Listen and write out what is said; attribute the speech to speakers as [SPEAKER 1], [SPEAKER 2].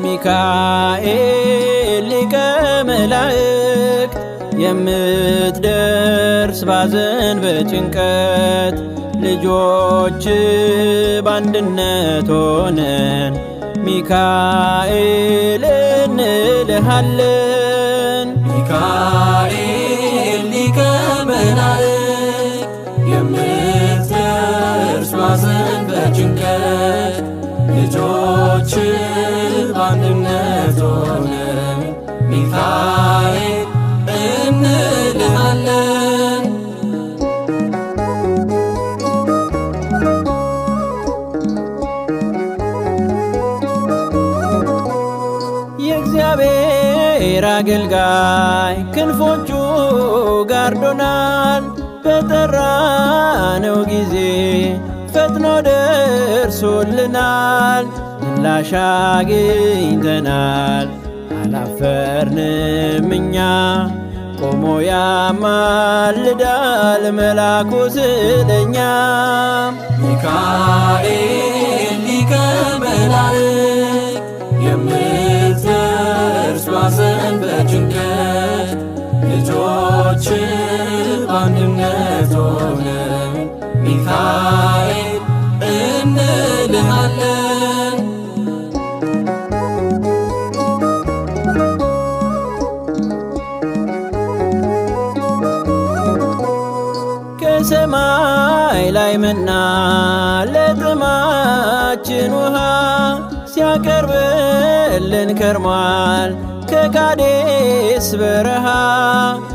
[SPEAKER 1] ሚካኤል ሊቀ መላእክት የምትደርስ ባዘን በጭንቀት ልጆች በአንድነት ሆነን ሚካኤል እንልሃለን።
[SPEAKER 2] ሚካኤል ሊቀ መላእክት የምትደርስ ባዘን በጭንቀት ልጆች በአንድነት ሆነን ሚካኤል እንልሃለን።
[SPEAKER 1] የእግዚአብሔር አገልጋይ ክንፎቹ ጋርዶናል። በጠራነው ጊዜ ፈጥኖ ደርሶልናል። ምላሽ አግኝተናል አላፈርንም እኛ። ቆሞ ያማልዳል መላኩ ስለኛ።
[SPEAKER 2] ሚካኤል ሊቀ መላእክት የምትደርስ ባዘን በጭንቀት ልጆች በአንድነት ሆነን ሚካኤል እንልሃለን።
[SPEAKER 1] ከሰማይ ላይ መና ለጥማችን ውሃ ሲያቀርብልን ከርሟል ከቃዴስ በረሃ።